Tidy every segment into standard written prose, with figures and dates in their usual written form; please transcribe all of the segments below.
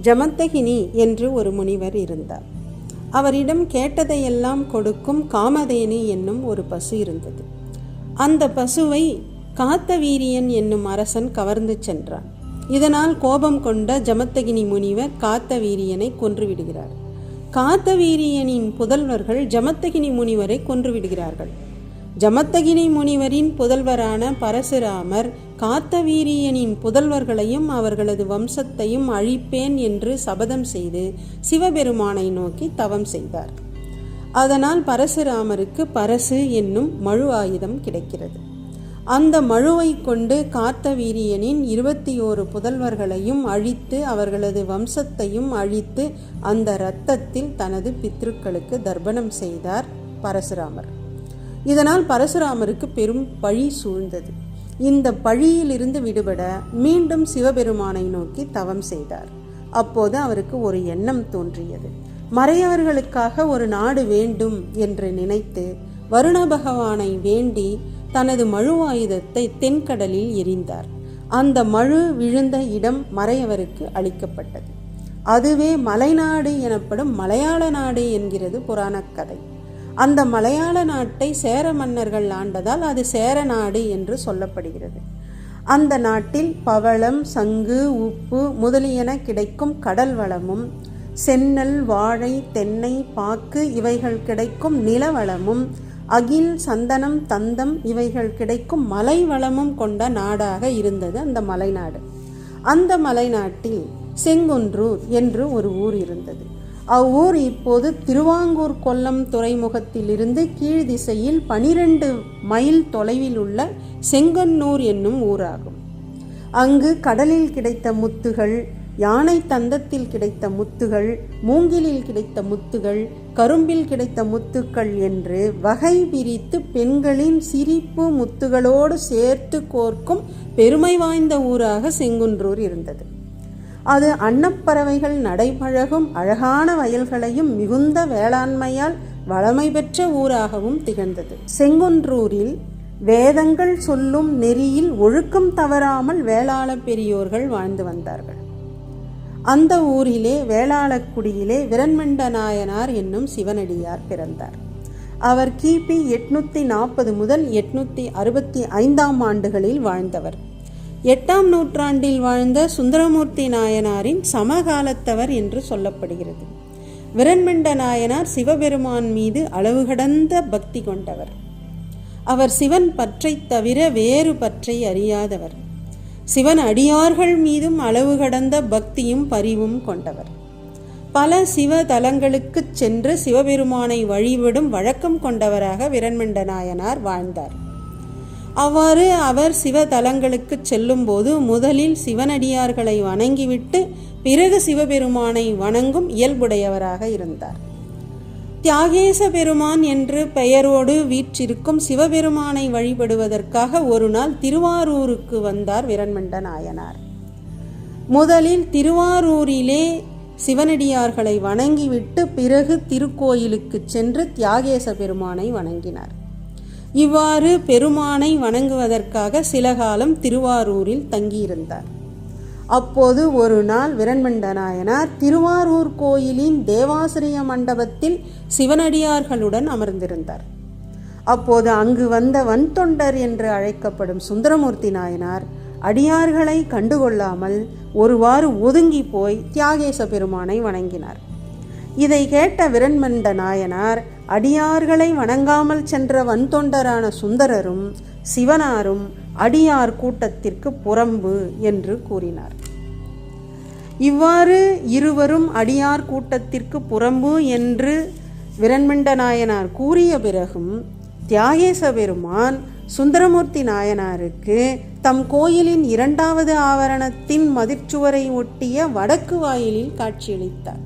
ஜமத்தகினி என்று ஒரு முனிவர் இருந்தார். அவரிடம் கேட்டதையெல்லாம் கொடுக்கும் காமதேனு என்னும் ஒரு பசு இருந்தது. அந்த பசுவை காத்தவீரியன் என்னும் அரசன் கவர்ந்து சென்றான். இதனால் கோபம் கொண்ட ஜமத்தகினி முனிவர் காத்தவீரியனை கொன்றுவிடுகிறார். காத்தவீரியனின் புதல்வர்கள் ஜமத்தகினி முனிவரை கொன்றுவிடுகிறார்கள். ஜமத்தகினி முனிவரின் புதல்வரான பரசுராமர் காத்தவீரியனின் புதல்வர்களையும் அவர்களது வம்சத்தையும் அழிப்பேன் என்று சபதம் செய்து சிவபெருமானை நோக்கி தவம் செய்தார். அதனால் பரசுராமருக்கு பரசு என்னும் மழு ஆயுதம் கிடைக்கிறது. அந்த மழுவை கொண்டு காத்தவீரியனின் 21 புதல்வர்களையும் அழித்து அவர்களது வம்சத்தையும் அழித்து அந்த இரத்தத்தில் தனது பித்ருக்களுக்கு தர்ப்பணம் செய்தார் பரசுராமர். இதனால் பரசுராமருக்கு பெரும் பழி சூழ்ந்தது. இந்த பழியிலிருந்து விடுபட மீண்டும் சிவபெருமானை நோக்கி தவம் செய்தார். அப்போது அவருக்கு ஒரு எண்ணம் தோன்றியது. மறையவர்களுக்காக ஒரு நாடு வேண்டும் என்று நினைத்து வருண பகவானை வேண்டி தனது மழு ஆயுதத்தை தென்கடலில் எறிந்தார். அந்த மழு விழுந்த இடம் மறையவருக்கு அளிக்கப்பட்டது. அதுவே மலைநாடு எனப்படும் மலையாள நாடு என்கிறது புராணக் கதை. அந்த மலையாள நாட்டை சேர மன்னர்கள் ஆண்டதால் அது சேர நாடு என்று சொல்லப்படுகிறது. அந்த நாட்டில் பவளம், சங்கு, உப்பு முதலியன கிடைக்கும் கடல் வளமும், சென்னல், வாழை, தென்னை, பாக்கு இவைகள் கிடைக்கும் நிலவளமும், அகில், சந்தனம், தந்தம் இவைகள் கிடைக்கும் மலை வளமும் கொண்ட நாடாக இருந்தது அந்த மலைநாடு. அந்த மலைநாட்டில் செங்குன்றூர் என்று ஒரு ஊர் இருந்தது. அவ்வூர் இப்போது திருவாங்கூர் கொல்லம் துறைமுகத்திலிருந்து கீழ் திசையில் 12 மைல் தொலைவில் உள்ள செங்கன்னூர் என்னும் ஊராகும். அங்கு கடலில் கிடைத்த முத்துகள், யானை தந்தத்தில் கிடைத்த முத்துகள், மூங்கிலில் கிடைத்த முத்துகள், கரும்பில் கிடைத்த முத்துக்கள் என்று வகை பிரித்து பெண்களின் சிரிப்பு முத்துகளோடு சேர்த்து கோர்க்கும் பெருமை வாய்ந்த ஊராக செங்குன்றூர் இருந்தது. அது அன்னப்பறவைகள் நடைபழகும் அழகான வயல்களையும் மிகுந்த வேளாண்மையால் வளமை பெற்ற ஊராகவும் திகழ்ந்தது. செங்குன்றூரில் வேதங்கள் சொல்லும் நெறியில் ஒழுக்கம் தவறாமல் வேளாள பெரியோர்கள் வாழ்ந்து வந்தார்கள். அந்த ஊரிலே வேளாளக்குடியிலே விரண்மண்ட நாயனார் என்னும் சிவனடியார் பிறந்தார். அவர் கிபி 840 முதல் 865 ஆண்டுகளில் வாழ்ந்தவர். 8ஆம் நூற்றாண்டில் வாழ்ந்த சுந்தரமூர்த்தி நாயனாரின் சமகாலத்தவர் என்று சொல்லப்படுகிறது. விரண்மண்ட நாயனார் சிவபெருமான் மீது அளவு கடந்த பக்தி கொண்டவர். அவர் சிவன் பற்றை தவிர வேறு பற்றை அறியாதவர். சிவன் அடியார்கள் மீதும் அளவு கடந்த பக்தியும் பரிவும் கொண்டவர். பல சிவ தலங்களுக்கு சென்று சிவபெருமானை வழிபடும் வழக்கம் கொண்டவராக விரண்மண்ட நாயனார் வாழ்ந்தார். அவ்வாறு அவர் சிவதலங்களுக்கு செல்லும் போது முதலில் சிவனடியார்களை வணங்கிவிட்டு பிறகு சிவபெருமானை வணங்கும் இயல்புடையவராக இருந்தார். தியாகேச பெருமான் என்று பெயரோடு வீற்றிருக்கும் சிவபெருமானை வழிபடுவதற்காக ஒரு நாள் திருவாரூருக்கு வந்தார் விரண்மண்ட நாயனார். முதலில் திருவாரூரிலே சிவனடியார்களை வணங்கிவிட்டு பிறகு திருக்கோயிலுக்கு சென்று தியாகேச பெருமானை வணங்கினார். இவ்வாறு பெருமானை வணங்குவதற்காக சில காலம் திருவாரூரில் தங்கியிருந்தார். அப்போது ஒரு நாள் விரண்மண்ட நாயனார் திருவாரூர் கோயிலின் தேவாசிரிய மண்டபத்தில் சிவனடியார்களுடன் அமர்ந்திருந்தார். அப்போது அங்கு வந்த வன்தொண்டர் என்று அழைக்கப்படும் சுந்தரமூர்த்தி நாயனார் அடியார்களை கண்டுகொள்ளாமல் ஒருவாறு ஒதுங்கி போய் தியாகேச பெருமானை வணங்கினார். இதை கேட்ட விரண்மண்ட நாயனார் அடியார்களை வணங்காமல் சென்ற வன்தொண்டரான சுந்தரரும் சிவனாரும் அடியார் கூட்டத்திற்கு புறம்பு என்று கூறினார். இவ்வாறு இருவரும் அடியார் கூட்டத்திற்கு புறம்பு என்று விரண்மண்ட நாயனார் கூறிய பிறகும் தியாகேச பெருமான் சுந்தரமூர்த்தி நாயனாருக்கு தம் கோயிலின் 2வது ஆவரணத்தின் மதிர்ச்சுவரை ஒட்டிய வடக்கு வாயிலில் காட்சியளித்தார்.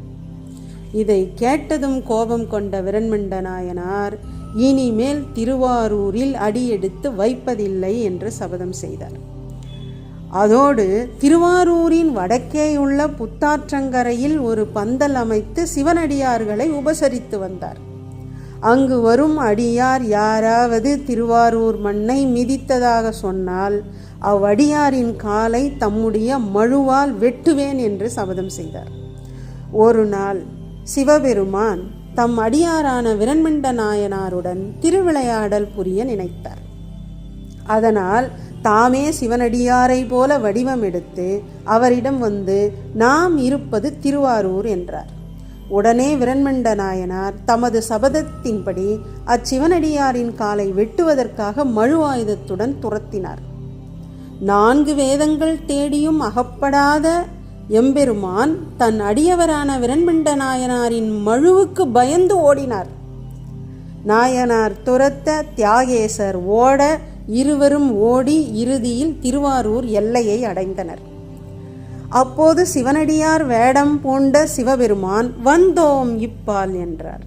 இதை கேட்டதும் கோபம் கொண்ட விரண்மண்ட நாயனார் இனிமேல் திருவாரூரில் அடியெடுத்து வைப்பதில்லை என்று சபதம் செய்தார். அதோடு திருவாரூரின் வடக்கேயுள்ள புத்தாற்றங்கரையில் ஒரு பந்தல் அமைத்து சிவனடியார்களை உபசரித்து வந்தார். அங்கு வரும் அடியார் யாராவது திருவாரூர் மண்ணை மிதித்ததாக சொன்னால் அவ்வடியாரின் காலை தம்முடைய மழுவால் வெட்டுவேன் என்று சபதம் செய்தார். ஒரு நாள் சிவபெருமான் தம் அடியாரான விரண்மண்ட நாயனாருடன் திருவிளையாடல் புரிய நினைத்தார். அதனால் தாமே சிவனடியாரை போல வடிவம் எடுத்து அவரிடம் வந்து நாம் இருப்பது திருவாரூர் என்றார். உடனே விரண்மண்ட நாயனார் தமது சபதத்தின்படி அச்சிவனடியாரின் காலை வெட்டுவதற்காக மழு ஆயுதத்துடன் துரத்தினார். 4 வேதங்கள் தேடியும் அகப்படாத எம்பெருமான் தன் அடியவரான விரண்மண்ட நாயனாரின் மழுவுக்கு பயந்து ஓடினார். நாயனார் துரத்த தியாகேசர் ஓட இருவரும் ஓடி இறுதியில் திருவாரூர் எல்லையை அடைந்தனர். அப்போது சிவனடியார் வேடம் பூண்ட சிவபெருமான் வந்தோம் இப்பால் என்றார்.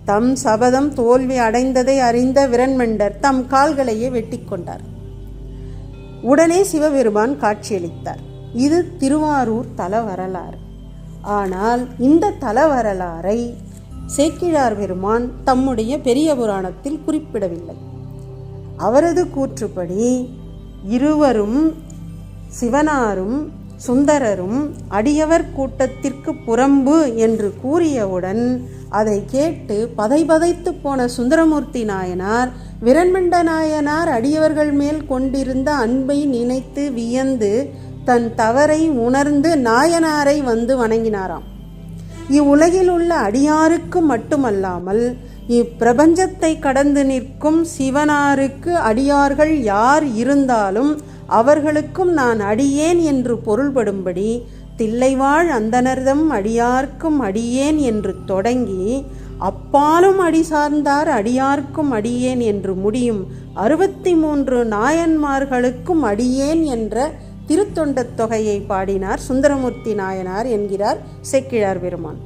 தம் சபதம் தோல்வி அடைந்ததை அறிந்த விரண்மண்டர் தம் கால்களையே வெட்டி கொண்டார். உடனே சிவபெருமான் காட்சியளித்தார். இது திருவாரூர் தல வரலாறு. ஆனால் இந்த தல வரலாறை சேக்கிழார் பெருமான் தம்முடைய பெரிய புராணத்தில் குறிப்பிடவில்லை. அவரது கூற்றுப்படி இருவரும் சிவனாரும் சுந்தரரும் அடியவர் கூட்டத்திற்கு புறம்பு என்று கூறியவுடன் அதை கேட்டு பதைபதைத்து போன சுந்தரமூர்த்தி நாயனார் விரண்மண்ட நாயனார் அடியவர்கள் மேல் கொண்டிருந்த அன்பை நினைத்து வியந்து தன் தவறை உணர்ந்து நாயனாரை வந்து வணங்கினாராம். இவ்வுலகில் உள்ள அடியாருக்கு மட்டுமல்லாமல் இப்பிரபஞ்சத்தை கடந்து நிற்கும் சிவனாருக்கு அடியார்கள் யார் இருந்தாலும் அவர்களுக்கும் நான் அடியேன் என்று பொருள்படும்படி தில்லைவாழ் அந்தணர்தம் அடியார்க்கும் அடியேன் என்று தொடங்கி அப்பாலும் அடி சார்ந்தார் அடியார்க்கும் அடியேன் என்று முடியும் 63 நாயன்மார்களுக்கும் அடியேன் என்ற திருத்தொண்டத் தொகையை பாடினார் சுந்தரமூர்த்தி நாயனார் என்கிறார் சேக்கிழார் பெருமான்.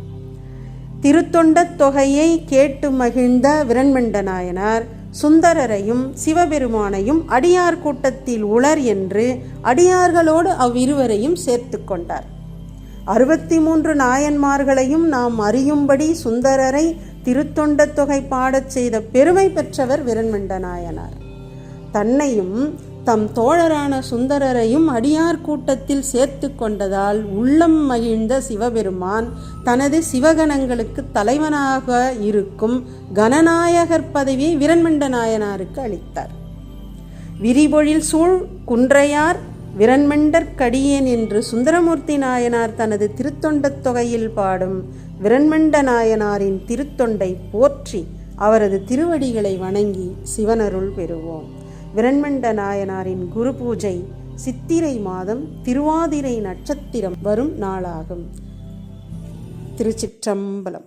திருத்தொண்டத் தொகையை கேட்டு மகிழ்ந்த விரண்மண்ட நாயனார் சுந்தரரையும் சிவபெருமானையும் அடியார் கூட்டத்தில் உளர் என்று அடியார்களோடு அவ்விருவரையும் சேர்த்து கொண்டார். 63 நாயன்மார்களையும் நாம் அறியும்படி சுந்தரரை திருத்தொண்டத் தொகை பாடச் செய்த பெருமை பெற்றவர் விரண்மண்ட நாயனார். தன்னையும் தம் தோழரான சுந்தரரையும் அடியார் கூட்டத்தில் சேர்த்து கொண்டதால் உள்ளம் மகிழ்ந்த சிவபெருமான் தனது சிவகணங்களுக்கு தலைவனாக இருக்கும் கணநாயகர் பதவியை விரண்மண்ட நாயனாருக்கு அளித்தார். விரிபொழில் சூழ் குன்றையார் விரண்மண்டற்கடியேன் என்று சுந்தரமூர்த்தி நாயனார் தனது திருத்தொண்டத் தொகையில் பாடும் விரண்மண்ட நாயனாரின் திருத்தொண்டை போற்றி அவரது திருவடிகளை வணங்கி சிவனருள் பெறுவோம். விரண்மண்ட நாயனாரின் குரு பூஜை சித்திரை மாதம் திருவாதிரை நட்சத்திரம் வரும் நாளாகும். திருச்சிற்றம்பலம்.